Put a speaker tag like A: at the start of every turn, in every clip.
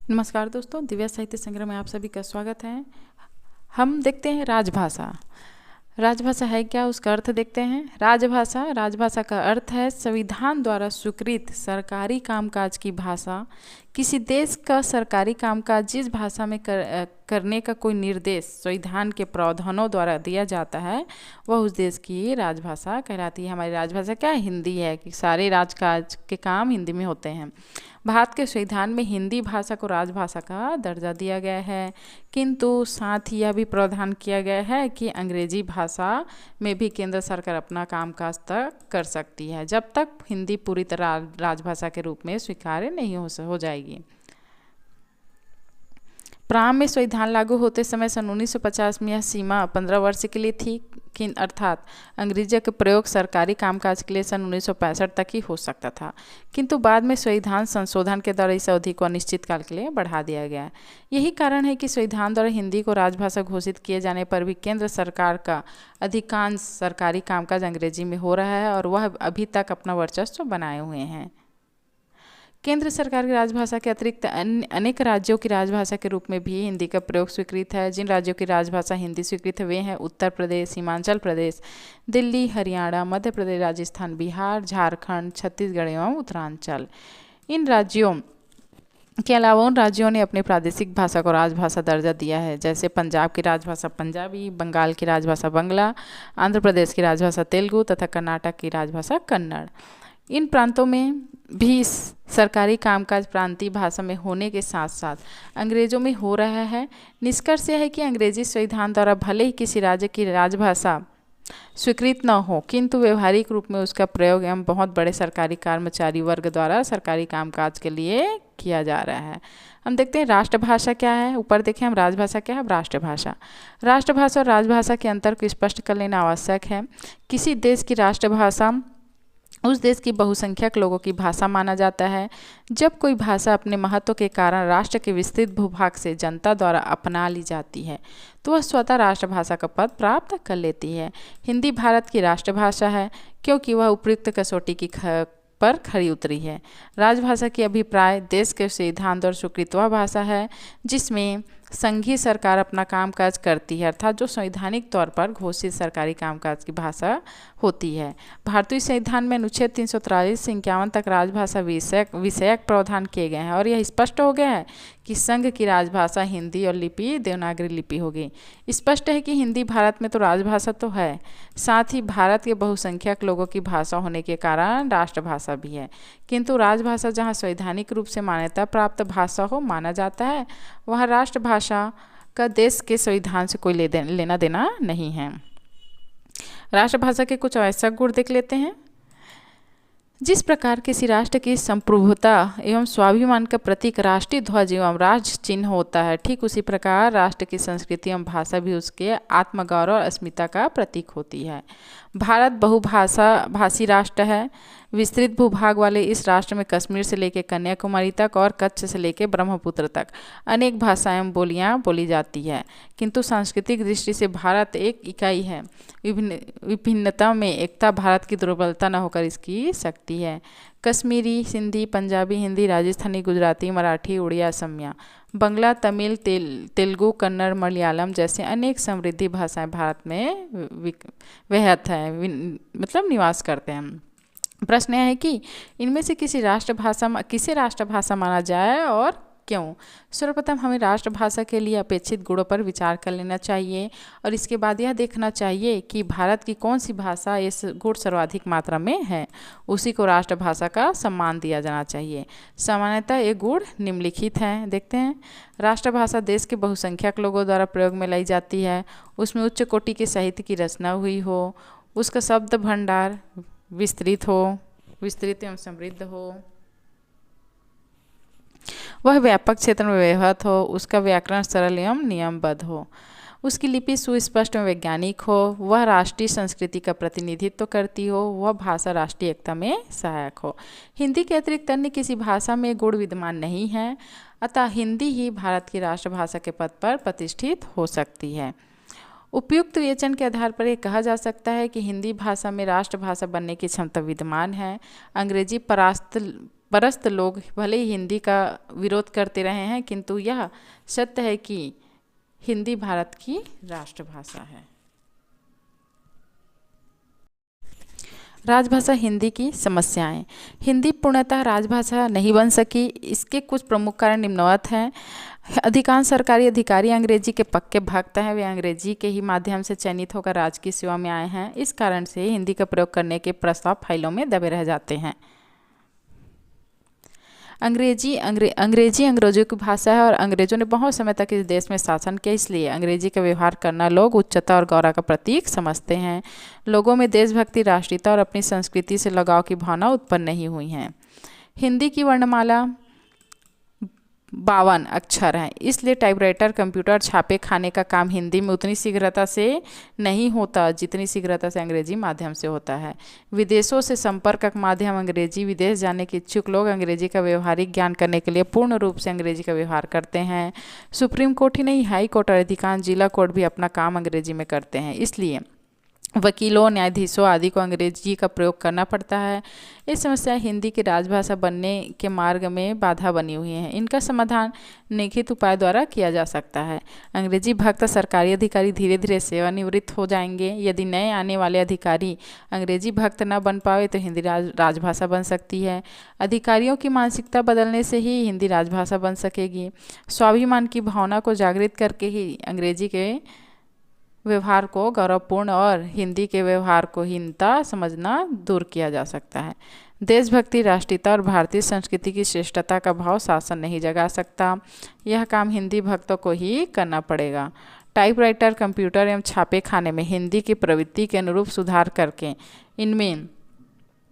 A: नमस्कार दोस्तों, दिव्या साहित्य संग्रह में आप सभी का स्वागत है। हम देखते हैं राजभाषा। राजभाषा है क्या, उसका अर्थ देखते हैं। राजभाषा का अर्थ है संविधान द्वारा स्वीकृत सरकारी कामकाज की भाषा। किसी देश का सरकारी कामकाज जिस भाषा में करने का कोई निर्देश संविधान के प्रावधानों द्वारा दिया जाता है वह उस देश की राजभाषा कहलाती है। हमारी राजभाषा क्या है? हिंदी है, कि सारे राजकाज के काम हिंदी में होते हैं। भारत के संविधान में हिंदी भाषा को राजभाषा का दर्जा दिया गया है, किंतु साथ ही यह भी प्रावधान किया गया है कि अंग्रेजी भाषा में भी केंद्र सरकार अपना कामकाज तक कर सकती है, जब तक हिंदी पूरी तरह राजभाषा के रूप में स्वीकार्य नहीं हो जाएगी। प्रारंभ में संविधान लागू होते समय सन 1950 में यह सीमा 15 वर्ष के लिए थी, अर्थात अंग्रेजी का प्रयोग सरकारी कामकाज के लिए सन 1965 तक ही हो सकता था, किंतु बाद में संविधान संशोधन के द्वारा इस अवधि को अनिश्चित काल के लिए बढ़ा दिया गया। यही कारण है कि संविधान द्वारा हिंदी को राजभाषा घोषित किए जाने पर भी केंद्र सरकार का अधिकांश सरकारी कामकाज अंग्रेजी में हो रहा है और वह अभी तक अपना वर्चस्व बनाए हुए हैं। केंद्र सरकार की राजभाषा के अतिरिक्त अनेक राज्यों की राजभाषा के रूप में भी हिंदी का प्रयोग स्वीकृत है। जिन राज्यों की राजभाषा हिंदी स्वीकृत है वे हैं उत्तर प्रदेश, हिमाचल प्रदेश, दिल्ली, हरियाणा, मध्य प्रदेश, राजस्थान, बिहार, झारखंड, छत्तीसगढ़ एवं उत्तरांचल। इन राज्यों के अलावा उन राज्यों ने अपनी प्रादेशिक भाषा को राजभाषा दर्जा दिया है, जैसे पंजाब की राजभाषा पंजाबी, बंगाल की राजभाषा बंगला, आंध्र प्रदेश की राजभाषा तेलुगु तथा कर्नाटक की राजभाषा कन्नड़। इन प्रांतों में भी सरकारी कामकाज प्रांतीय भाषा में होने के साथ साथ अंग्रेजों में हो रहा है। निष्कर्ष यह है कि अंग्रेजी संविधान द्वारा भले ही किसी राज्य की राजभाषा स्वीकृत न हो, किंतु व्यवहारिक रूप में उसका प्रयोग एवं बहुत बड़े सरकारी कर्मचारी वर्ग द्वारा सरकारी कामकाज के लिए किया जा रहा है। हम देखते हैं राष्ट्रभाषा क्या है। ऊपर देखें हम राजभाषा क्या है, राष्ट्रभाषा। राष्ट्रभाषा और राजभाषा के अंतर को स्पष्ट कर लेना आवश्यक है। किसी देश की राष्ट्रभाषा उस देश की बहुसंख्यक लोगों की भाषा माना जाता है। जब कोई भाषा अपने महत्व के कारण राष्ट्र के विस्तृत भूभाग से जनता द्वारा अपना ली जाती है तो वह स्वतः राष्ट्रभाषा का पद प्राप्त कर लेती है। हिंदी भारत की राष्ट्रभाषा है क्योंकि वह उपयुक्त कसौटी की पर खरी उतरी है। राजभाषा की अभिप्राय देश के संविधान द्वारा स्वीकृत वह भाषा है जिसमें संघीय सरकार अपना कामकाज करती है, अर्थात जो संवैधानिक तौर पर घोषित सरकारी कामकाज की भाषा होती है। भारतीय संविधान में अनुच्छेद 343 से 51 तक राजभाषा विषयक प्रावधान किए गए हैं और यह स्पष्ट हो गया है कि संघ की राजभाषा हिंदी और लिपि देवनागरी लिपि होगी। स्पष्ट है कि हिंदी भारत में तो राजभाषा तो है, साथ ही भारत के बहुसंख्यक लोगों की भाषा होने के कारण राष्ट्रभाषा भी है, किंतु राजभाषा जहाँ संवैधानिक रूप से मान्यता प्राप्त भाषा हो माना जाता है वह राष्ट्रभाषा का देश के संविधान से कोई लेना देना नहीं है। राष्ट्रभाषा के कुछ आवश्यक गुण देख लेते हैं। जिस प्रकार किसी राष्ट्र की संप्रभुता एवं स्वाभिमान का प्रतीक राष्ट्रीय ध्वज एवं राष्ट्र चिन्ह होता है, ठीक उसी प्रकार राष्ट्र की संस्कृति एवं भाषा भी उसके आत्मगौरव और अस्मिता का प्रतीक होती है। भारत भाषी राष्ट्र है। विस्तृत भूभाग वाले इस राष्ट्र में कश्मीर से लेकर कन्याकुमारी तक और कच्छ से लेकर ब्रह्मपुत्र तक अनेक भाषाएं बोलियां बोली जाती है, किंतु सांस्कृतिक दृष्टि से भारत एक इकाई है। विभिन्नता में एकता भारत की दुर्बलता न होकर इसकी शक्ति है। कश्मीरी, सिंधी, पंजाबी, हिंदी, राजस्थानी, गुजराती, मराठी, उड़िया, असमिया, बंगला, तमिल, तेलुगु, कन्नड़, मलयालम जैसे अनेक समृद्धि भाषाएं भारत में वहत है, मतलब निवास करते हैं। प्रश्न यह है कि इनमें से किसे राष्ट्रभाषा माना जाए और क्यों। सर्वप्रथम हमें राष्ट्रभाषा के लिए अपेक्षित गुणों पर विचार कर लेना चाहिए और इसके बाद यह देखना चाहिए कि भारत की कौन सी भाषा इस गुण सर्वाधिक मात्रा में है, उसी को राष्ट्रभाषा का सम्मान दिया जाना चाहिए। सामान्यतः ये गुण निम्नलिखित हैं, देखते हैं। राष्ट्रभाषा देश के बहुसंख्यक लोगों द्वारा प्रयोग में लाई जाती है, उसमें उच्च कोटि के साहित्य की रचना हुई हो, उसका शब्द भंडार विस्तृत एवं समृद्ध हो, वह व्यापक क्षेत्र में व्यवहृत हो, उसका व्याकरण सरल एवं नियमबद्ध हो, उसकी लिपि सुस्पष्ट एवं वैज्ञानिक हो, वह राष्ट्रीय संस्कृति का प्रतिनिधित्व करती हो, वह भाषा राष्ट्रीय एकता में सहायक हो। हिंदी के अतिरिक्त अन्य किसी भाषा में गुण विद्यमान नहीं है, अतः हिंदी ही भारत की राष्ट्रभाषा के पद पर प्रतिष्ठित हो सकती है। उपयुक्त विवेचन के आधार पर यह कहा जा सकता है कि हिंदी भाषा में राष्ट्रभाषा बनने की क्षमता विद्यमान है। अंग्रेजी परस्त लोग भले ही हिंदी का विरोध करते रहे हैं, किंतु यह सत्य है कि हिंदी भारत की राष्ट्रभाषा है। राजभाषा हिंदी की समस्याएं। हिंदी पूर्णतः राजभाषा नहीं बन सकी। इसके कुछ प्रमुख कारण निम्नवत हैं। अधिकांश सरकारी अधिकारी अंग्रेजी के पक्के भक्त हैं। वे अंग्रेजी के ही माध्यम से चयनित होकर राज्य की सेवा में आए हैं। इस कारण से हिंदी का प्रयोग करने के प्रस्ताव फाइलों में दबे रह जाते हैं। अंग्रेजी अंग्रेजों की भाषा है और अंग्रेजों ने बहुत समय तक इस देश में शासन किया, इसलिए अंग्रेजी का व्यवहार करना लोग उच्चता और गौरव का प्रतीक समझते हैं। लोगों में देशभक्ति, राष्ट्रीयता और अपनी संस्कृति से लगाव की भावना उत्पन्न नहीं हुई है। हिंदी की वर्णमाला 52 अक्षर हैं, इसलिए टाइपराइटर, कंप्यूटर, छापे खाने का काम हिंदी में उतनी शीघ्रता से नहीं होता जितनी शीघ्रता से अंग्रेजी माध्यम से होता है। विदेशों से संपर्क का माध्यम अंग्रेजी। विदेश जाने के इच्छुक लोग अंग्रेजी का व्यवहारिक ज्ञान करने के लिए पूर्ण रूप से अंग्रेजी का व्यवहार करते हैं। सुप्रीम कोर्ट ही नहीं, हाई कोर्ट और अधिकांश जिला कोर्ट भी अपना काम अंग्रेजी में करते हैं, इसलिए वकीलों, न्यायाधीशों आदि को अंग्रेजी का प्रयोग करना पड़ता है। ये समस्या हिंदी की राजभाषा बनने के मार्ग में बाधा बनी हुई है। इनका समाधान निश्चित उपाय द्वारा किया जा सकता है। अंग्रेजी भक्त सरकारी अधिकारी धीरे धीरे सेवानिवृत्त हो जाएंगे। यदि नए आने वाले अधिकारी अंग्रेजी भक्त न बन पाए तो हिंदी राजभाषा बन सकती है। अधिकारियों की मानसिकता बदलने से ही हिंदी राजभाषा बन सकेगी। स्वाभिमान की भावना को जागृत करके ही अंग्रेजी के व्यवहार को गौरवपूर्ण और हिंदी के व्यवहार को हीनता समझना दूर किया जा सकता है। देशभक्ति, राष्ट्रीयता और भारतीय संस्कृति की श्रेष्ठता का भाव शासन नहीं जगा सकता। यह काम हिंदी भक्तों को ही करना पड़ेगा। टाइपराइटर, कंप्यूटर एवं छापे खाने में हिंदी की प्रवृत्ति के अनुरूप सुधार करके इनमें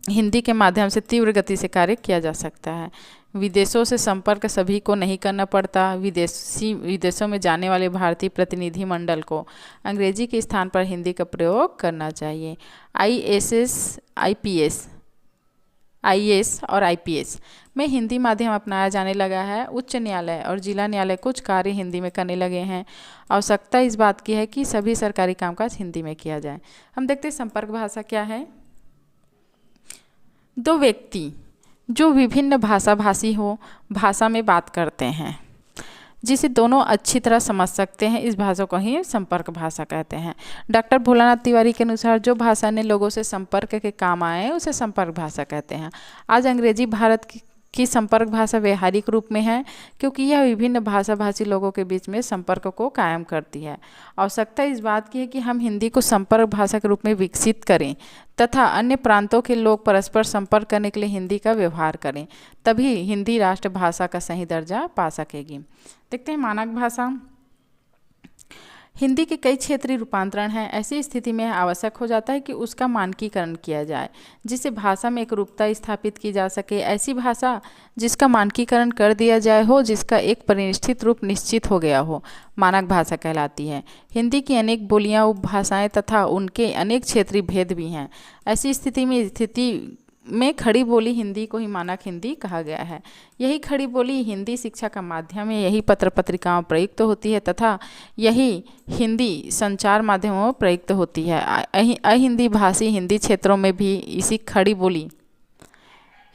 A: हिंदी के माध्यम से तीव्र गति से कार्य किया जा सकता है। विदेशों से संपर्क सभी को नहीं करना पड़ता। विदेशों में जाने वाले भारतीय प्रतिनिधि मंडल को अंग्रेजी के स्थान पर हिंदी का प्रयोग करना चाहिए। IAS और IPS में हिंदी माध्यम अपनाया जाने लगा है। उच्च न्यायालय और जिला न्यायालय कुछ कार्य हिंदी में करने लगे हैं। आवश्यकता इस बात की है कि सभी सरकारी कामकाज हिंदी में किया जाए। हम देखते हैं संपर्क भाषा क्या है। दो व्यक्ति जो विभिन्न भाषाभाषी हो भाषा में बात करते हैं, जिसे दोनों अच्छी तरह समझ सकते हैं, इस भाषा को ही संपर्क भाषा कहते हैं। डॉक्टर भोलानाथ तिवारी के अनुसार जो भाषा ने लोगों से संपर्क के काम आए उसे संपर्क भाषा कहते हैं। आज अंग्रेजी भारत की संपर्क भाषा व्यवहारिक रूप में है, क्योंकि यह विभिन्न भाषाभाषी लोगों के बीच में संपर्क को कायम करती है। आवश्यकता इस बात की है कि हम हिंदी को संपर्क भाषा के रूप में विकसित करें तथा अन्य प्रांतों के लोग परस्पर संपर्क करने के लिए हिंदी का व्यवहार करें, तभी हिंदी राष्ट्रभाषा का सही दर्जा पा सकेगी। देखते हैं मानक भाषा। हिंदी के कई क्षेत्रीय रूपांतरण हैं। ऐसी स्थिति में आवश्यक हो जाता है कि उसका मानकीकरण किया जाए, जिससे भाषा में एक रूपता स्थापित की जा सके। ऐसी भाषा जिसका मानकीकरण कर दिया जाए हो, जिसका एक परिनिष्ठित रूप निश्चित हो गया हो, मानक भाषा कहलाती है। हिंदी की अनेक बोलियां, उपभाषाएं तथा उनके अनेक क्षेत्रीय भेद भी हैं। ऐसी स्थिति में खड़ी बोली हिंदी को ही मानक हिंदी कहा गया है। यही खड़ी बोली हिंदी शिक्षा का माध्यम है। यही पत्र पत्रिकाओं प्रयुक्त होती है तथा यही हिंदी संचार माध्यमों में प्रयुक्त होती है। अहिंदी भाषी हिंदी क्षेत्रों में भी इसी खड़ी बोली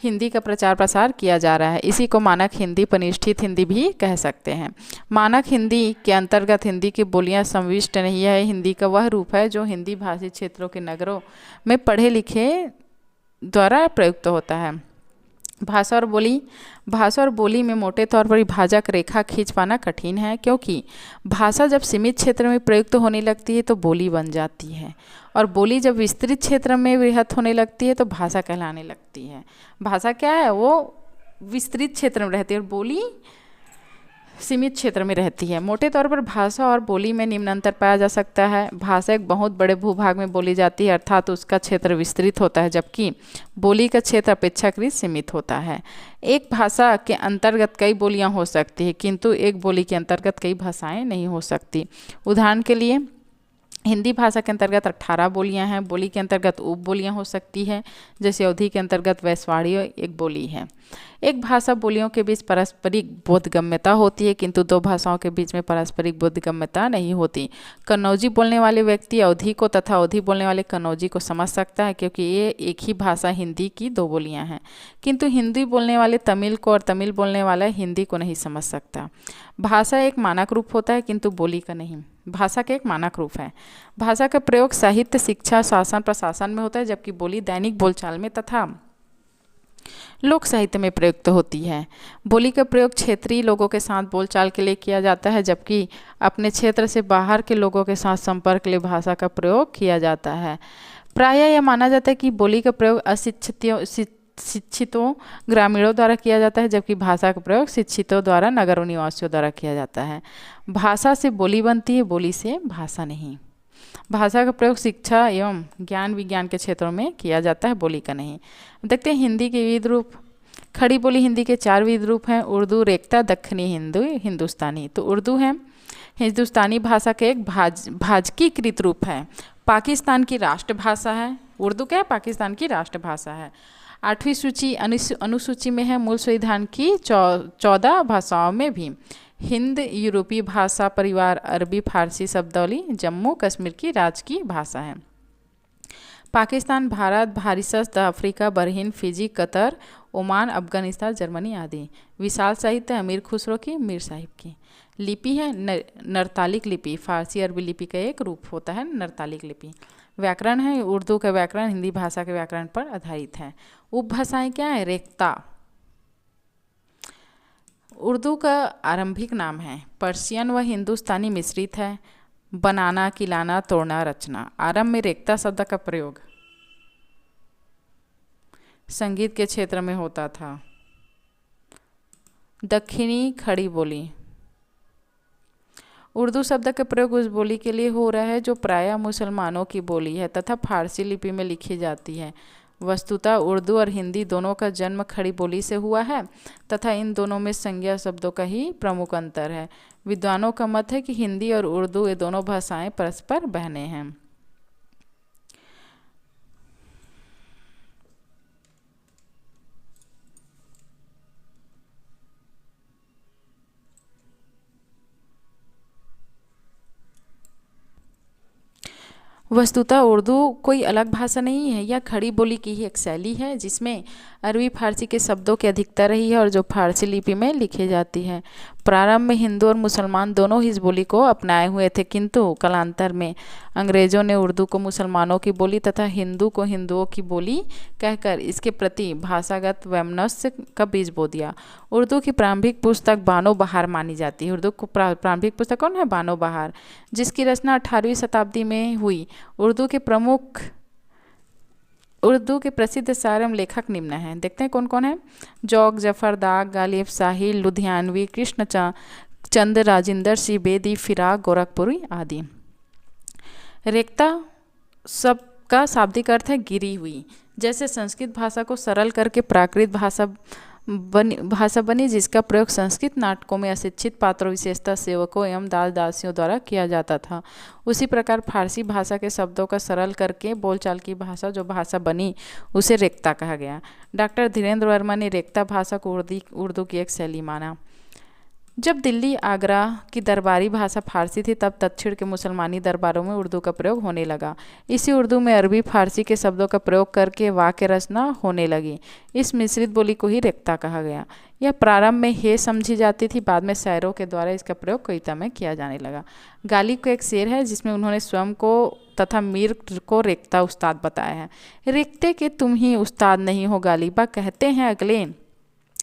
A: हिंदी का प्रचार प्रसार किया जा रहा है। इसी को मानक हिंदी, परिनिष्ठित हिंदी भी कह सकते हैं। मानक हिंदी के अंतर्गत हिंदी की बोलियां समाविष्ट नहीं है। हिंदी का वह रूप है जो हिंदी भाषी क्षेत्रों के नगरों में पढ़े लिखे द्वारा प्रयुक्त होता है। भाषा और बोली में मोटे तौर पर विभाजक रेखा खींच पाना कठिन है, क्योंकि भाषा जब सीमित क्षेत्र में प्रयुक्त होने लगती है तो बोली बन जाती है, और बोली जब विस्तृत क्षेत्र में वृहत होने लगती है तो भाषा कहलाने लगती है। भाषा क्या है, वो विस्तृत क्षेत्र में रहती है और बोली सीमित क्षेत्र में रहती है। मोटे तौर पर भाषा और बोली में निम्न अंतर पाया जा सकता है। भाषा एक बहुत बड़े भूभाग में बोली जाती है, अर्थात उसका क्षेत्र विस्तृत होता है, जबकि बोली का क्षेत्र अपेक्षाकृत सीमित होता है। एक भाषा के अंतर्गत कई बोलियां हो सकती है, किंतु एक बोली के अंतर्गत कई भाषाएं नहीं हो सकती। उदाहरण के लिए हिंदी भाषा के अंतर्गत 18 बोलियां हैं। बोली के अंतर्गत उप बोलियां हो सकती है, जैसे अवधी के अंतर्गत वैशवाड़ी एक बोली है। एक भाषा बोलियों के बीच पारस्परिक बोधगम्यता होती है, किंतु दो भाषाओं के बीच में पारस्परिक बोधगम्यता नहीं होती। कन्नौजी बोलने वाले व्यक्ति अवधी को तथा अवधी बोलने वाले कन्नौजी को समझ सकता है, क्योंकि ये एक ही भाषा हिंदी की दो बोलियां हैं। किंतु हिंदी बोलने वाले तमिल को और तमिल बोलने वाला हिंदी को नहीं समझ सकता। भाषा एक मानक रूप होता है, किंतु बोली का नहीं। भाषा का एक मानक रूप है। भाषा का प्रयोग साहित्य, शिक्षा, शासन, प्रशासन में होता है, जबकि बोली दैनिक बोलचाल में तथा लोक साहित्य में प्रयुक्त होती है। बोली का प्रयोग क्षेत्रीय लोगों के साथ बोलचाल के लिए किया जाता है, जबकि अपने क्षेत्र से बाहर के लोगों के साथ संपर्क के लिए भाषा का प्रयोग किया जाता है। प्रायः यह माना जाता है कि बोली का प्रयोग शिक्षितों ग्रामीणों द्वारा किया जाता है, जबकि भाषा का प्रयोग शिक्षितों द्वारा नगरों निवासियों द्वारा किया जाता है। भाषा से बोली बनती है, बोली से भाषा नहीं। भाषा का प्रयोग शिक्षा एवं ज्ञान विज्ञान के क्षेत्रों में किया जाता है, बोली का नहीं। देखते हैं हिंदी के विविध रूप। खड़ी बोली हिंदी के 4 विविध रूप हैं: उर्दू, रेख्ता, दक्खनी हिंदुस्तानी। तो उर्दू है हिंदुस्तानी भाषा के एक भाजकीकृत रूप है। पाकिस्तान की राष्ट्रभाषा है। उर्दू क्या है? पाकिस्तान की राष्ट्रभाषा है। 8वीं सूची अनुसूची में है मूल संविधान की 14 भाषाओं में भी हिंद यूरोपीय भाषा परिवार अरबी फारसी शब्दावली जम्मू कश्मीर की राज्य की भाषा है। Pakistan, Bharat, Mauritius, Africa, Bahrain, Fiji, Qatar, Oman, Afghanistan, Germany आदि। विशाल साहित्य अमीर खुसरो की, मीर साहिब की। लिपि है नरतालिक लिपि, फारसी अरबी लिपि का एक रूप होता है नरतालिक लिपि। व्याकरण है उर्दू का व्याकरण हिंदी भाषा के व्याकरण पर आधारित है। उपभाषाएं क्या है? रेख्ता उर्दू का आरंभिक नाम है। पर्शियन व हिंदुस्तानी मिश्रित है। बनाना, किलाना, तोड़ना, रचना। आरंभ में रेख्ता शब्द का प्रयोग संगीत के क्षेत्र में होता था। दक्षिणी खड़ी बोली उर्दू शब्द का प्रयोग उस बोली के लिए हो रहा है जो प्रायः मुसलमानों की बोली है तथा फारसी लिपि में लिखी जाती है। वस्तुतः उर्दू और हिंदी दोनों का जन्म खड़ी बोली से हुआ है तथा इन दोनों में संज्ञा शब्दों का ही प्रमुख अंतर है। विद्वानों का मत है कि हिंदी और उर्दू ये दोनों भाषाएं परस्पर बहनें हैं। वस्तुतः उर्दू कोई अलग भाषा नहीं है, यह खड़ी बोली की ही एक शैली है जिसमें अरबी फारसी के शब्दों की अधिकता रही है और जो फारसी लिपि में लिखी जाती है। प्रारंभ में हिंदू और मुसलमान दोनों ही इस बोली को अपनाए हुए थे, किंतु कालांतर में अंग्रेजों ने उर्दू को मुसलमानों की बोली तथा हिंदू को हिंदुओं की बोली कहकर इसके प्रति भाषागत वैमनस्य का बीज बो दिया। उर्दू की प्रारंभिक पुस्तक बानो बहार मानी जाती है। उर्दू को प्रारंभिक पुस्तक कौन है? बानो बहार, जिसकी रचना 18वीं शताब्दी में हुई। उर्दू के प्रसिद्ध शायर एवं लेखक निम्न हैं। देखते हैं कौन कौन है। जौक, जफर, दाग, गालिब, साहिल, लुधियानवी, कृष्ण चंद, राजिंदर सिंह बेदी, फिराक, गोरखपुरी आदि। रेख्ता शब्द का शाब्दिक अर्थ है गिरी हुई। जैसे संस्कृत भाषा को सरल करके प्राकृत भाषा बनी जिसका प्रयोग संस्कृत नाटकों में अशिक्षित पात्रों विशेषतः सेवकों एवं दास दासियों द्वारा किया जाता था, उसी प्रकार फारसी भाषा के शब्दों का सरल करके बोलचाल की भाषा जो भाषा बनी उसे रेख्ता कहा गया। डॉक्टर धीरेन्द्र वर्मा ने रेख्ता भाषा को उर्दू की एक शैली माना। जब दिल्ली आगरा की दरबारी भाषा फारसी थी तब दक्षिण के मुसलमानी दरबारों में उर्दू का प्रयोग होने लगा। इसी उर्दू में अरबी फारसी के शब्दों का प्रयोग करके वाक्य रचना होने लगी। इस मिश्रित बोली को ही रेख्ता कहा गया। यह प्रारंभ में हे समझी जाती थी, बाद में शायरों के द्वारा इसका प्रयोग कविता में किया जाने लगा। गालिब का एक शेर है जिसमें उन्होंने स्वयं को तथा मीर को रेख्ता उस्ताद बताया है। रेख्ते के तुम ही उस्ताद नहीं हो गालिबा, कहते हैं अगले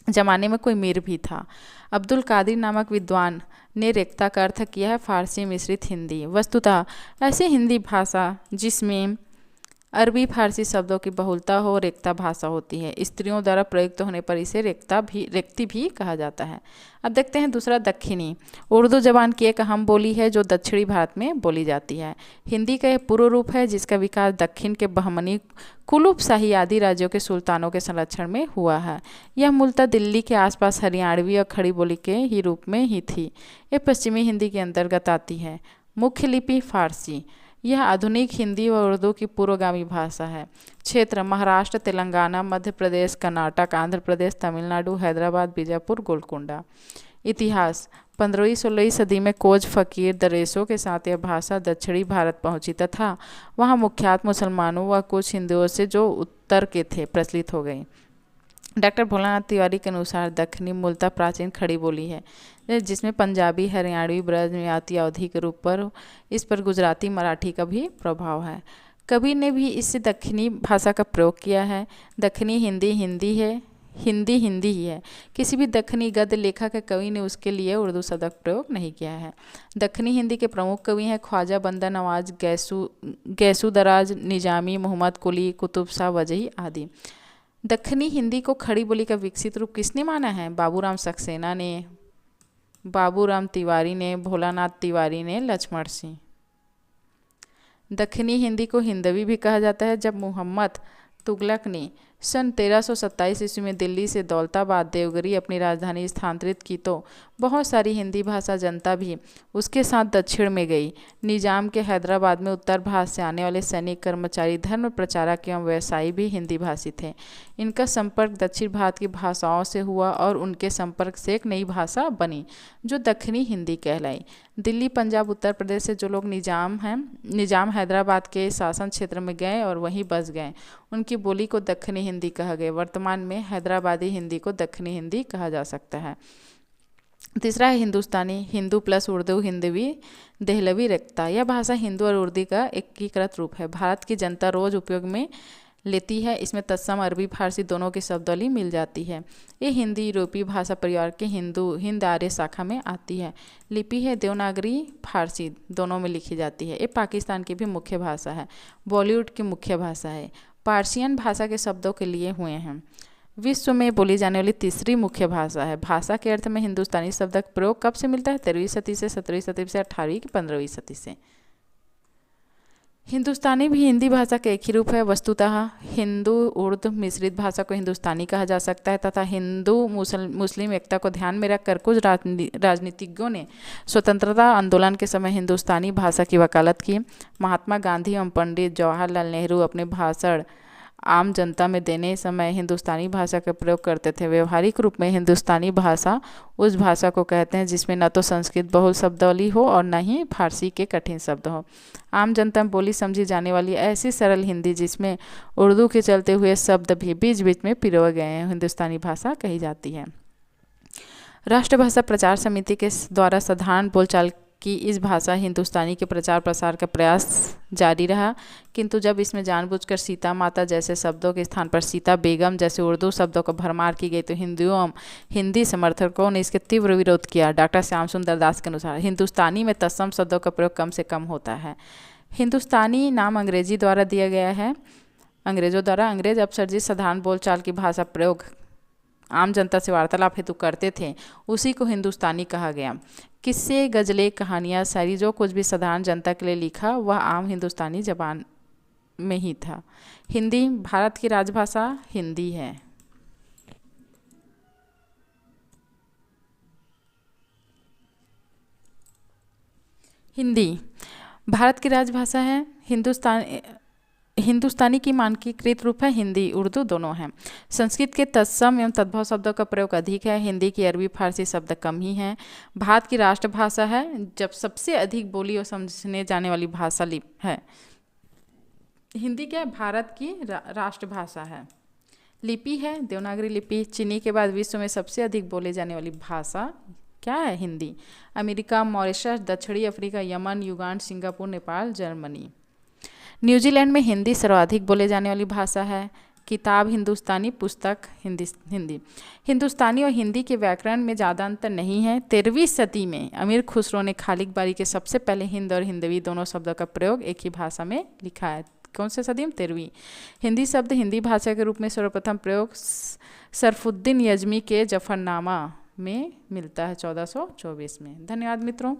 A: जमाने में कोई मीर भी था। अब्दुल कादिर नामक विद्वान ने रेख्ता का अर्थ किया है फारसी मिश्रित हिंदी। वस्तुतः ऐसी हिंदी भाषा जिसमें अरबी फारसी शब्दों की बहुलता हो रेख्ता भाषा होती है। स्त्रियों द्वारा प्रयुक्त होने पर इसे रेख्ती भी कहा जाता है। अब देखते हैं दूसरा दक्षिणी। उर्दू जबान की एक अहम बोली है जो दक्षिणी भारत में बोली जाती है। हिंदी का यह पूर्व रूप है जिसका विकास दक्षिण के बहमनी कुलुब शाही आदि राज्यों के सुल्तानों के संरक्षण में हुआ है। यह मूलतः दिल्ली के आसपास हरियाणवी और खड़ी बोली के ही रूप में ही थी। यह पश्चिमी हिंदी के अंतर्गत आती है। मुख्य लिपि फारसी। यह आधुनिक हिंदी व उर्दू की पूर्वगामी भाषा है। क्षेत्र महाराष्ट्र, तेलंगाना, मध्य प्रदेश, कर्नाटक, आंध्र प्रदेश, तमिलनाडु, हैदराबाद, बीजापुर, गोलकुंडा। इतिहास 15वीं-16वीं सदी में कोच फ़कीर दरेसों के साथ यह भाषा दक्षिणी भारत पहुंची तथा वहां मुख्यतः मुसलमानों व कुछ हिंदुओं से जो उत्तर के थे प्रचलित हो गई। डॉक्टर भोलानाथ तिवारी के अनुसार दक्षिणी मूलतः प्राचीन खड़ी बोली है जिसमें पंजाबी, हरियाणवी, ब्रज, मयाती, अवधी के रूप पर इस पर गुजराती, मराठी का भी प्रभाव है। कवि ने भी इससे दक्षिणी भाषा का प्रयोग किया है। दक्षिणी हिंदी हिंदी है, हिंदी हिंदी ही है। किसी भी दक्षिणी गद्य लेखक या कवि ने उसके लिए उर्दू शब्द का प्रयोग नहीं किया है। दक्षिणी हिंदी के प्रमुख कवि हैं ख्वाजा बंदा नवाज, गैसू दराज, निजामी, मोहम्मद कुली, कुतुब शाह वजही आदि। दक्षिणी हिंदी को खड़ी बोली का विकसित रूप किसने माना है? बाबूराम सक्सेना ने, बाबूराम तिवारी ने, भोलानाथ तिवारी ने, लक्ष्मण सिंह। दक्षिणी हिंदी को हिंदवी भी कहा जाता है। जब मोहम्मद तुगलक ने सन 1327 ईस्वी में दिल्ली से दौलताबाद देवगिरी अपनी राजधानी स्थानांतरित की तो बहुत सारी हिंदी भाषा जनता भी उसके साथ दक्षिण में गई। निजाम के हैदराबाद में उत्तर भारत से आने वाले सैनिक, कर्मचारी, धर्म प्रचारक एवं व्यवसायी भी हिंदी भाषी थे। इनका संपर्क दक्षिण भारत की भाषाओं से हुआ और उनके संपर्क से एक नई भाषा बनी जो दक्षिणी हिंदी कहलाई। दिल्ली, पंजाब, उत्तर प्रदेश से जो लोग निजाम हैदराबाद के शासन क्षेत्र में गए और वहीं बस गए, उनकी बोली को दक्षिणी हिंदी कहा गया। वर्तमान में हैदराबादी हिंदी को दक्षिणी हिंदी कहा जा सकता है। तीसरा है हिंदुस्तानी, हिंदू प्लस उर्दू, हिंदवी, देहलवी रखता। यह भाषा हिंदू और उर्दू का एकीकृत रूप है। भारत की जनता रोज उपयोग में लेती है। इसमें तत्सम अरबी, फारसी दोनों की शब्दावली मिल जाती है। ये हिंदी यूरोपीय भाषा परिवार के हिंद आर्य शाखा में आती है। लिपि है देवनागरी, फारसी दोनों में लिखी जाती है। ये पाकिस्तान की भी मुख्य भाषा है। बॉलीवुड की मुख्य भाषा है। पार्शियन भाषा के शब्दों के लिए हुए हैं। विश्व में बोली जाने वाली तीसरी मुख्य भाषा है। भाषा के अर्थ में हिंदुस्तानी शब्द का प्रयोग कब से मिलता है? 13वीं सदी से, 17वीं सदी से, 18वीं की 15वीं सदी से। हिंदुस्तानी भी हिंदी भाषा का एक ही रूप है। वस्तुतः हिंदू उर्दू मिश्रित भाषा को हिंदुस्तानी कहा जा सकता है तथा हिंदू मुस्लिम एकता को ध्यान में रखकर कुछ राजनीतिज्ञों ने स्वतंत्रता आंदोलन के समय हिंदुस्तानी भाषा की वकालत की। महात्मा गांधी एवं पंडित जवाहरलाल नेहरू अपने भाषण आम जनता में देने समय हिंदुस्तानी भाषा का प्रयोग करते थे। व्यवहारिक रूप में हिंदुस्तानी भाषा उस भाषा को कहते हैं जिसमें न तो संस्कृत बहुल शब्दावली हो और न ही फारसी के कठिन शब्द हो। आम जनता में बोली समझी जाने वाली ऐसी सरल हिंदी जिसमें उर्दू के चलते हुए शब्द भी बीच बीच में पिरोए गए हैं, हिंदुस्तानी भाषा कही जाती है। राष्ट्रभाषा प्रचार समिति के द्वारा साधारण बोलचाल कि इस भाषा हिंदुस्तानी के प्रचार प्रसार का प्रयास जारी रहा, किंतु जब इसमें जानबूझकर सीता माता जैसे शब्दों के स्थान पर सीता बेगम जैसे उर्दू शब्दों का भरमार की गई तो हिंदी समर्थकों ने इसके तीव्र विरोध किया। डॉक्टर श्याम सुंदर दास के अनुसार हिंदुस्तानी में तत्सम शब्दों का प्रयोग कम से कम होता है। हिंदुस्तानी नाम अंग्रेजी द्वारा दिया गया है। अंग्रेजों द्वारा अंग्रेज अफसर जिस साधारण बोलचाल की भाषा प्रयोग आम जनता से वार्तालाप हेतु करते थे उसी को हिंदुस्तानी कहा गया। किस्से, गज़लें, कहानियाँ, शायरी जो कुछ भी साधारण जनता के लिए लिखा वह आम हिंदुस्तानी जबान में ही था। हिंदी भारत की राजभाषा हिंदी है। हिंदी भारत की राजभाषा है। हिंदुस्तानी की मानकीकृत रूप है हिंदी, उर्दू दोनों हैं। संस्कृत के तत्सम एवं तद्भव शब्दों का प्रयोग अधिक है। हिंदी की अरबी फारसी शब्द कम ही हैं। भारत की राष्ट्रभाषा है। जब सबसे अधिक बोली और समझने जाने वाली भाषा है हिंदी क्या है? भारत की राष्ट्रभाषा है। लिपि है देवनागरी लिपि। चीनी के बाद विश्व में सबसे अधिक बोले जाने वाली भाषा क्या है? हिंदी। अमेरिका, मॉरिशस, दक्षिणी Africa, Yemen, Uganda, Singapore, Nepal, Germany. New Zealand में हिंदी सर्वाधिक बोले जाने वाली भाषा है। किताब हिंदुस्तानी, पुस्तक हिंदी। हिंदुस्तानी और हिंदी के व्याकरण में ज़्यादा अंतर नहीं है। 13वीं सदी में अमीर खुसरो ने खालिक बारी के सबसे पहले हिंद और हिंदवी दोनों शब्दों का प्रयोग एक ही भाषा में लिखा है। कौन से सदी में? 13वीं। हिंदी शब्द हिंदी भाषा के रूप में सर्वप्रथम प्रयोग सरफुद्दीन यजमी के जफरनामा में मिलता है 1424 में। धन्यवाद मित्रों।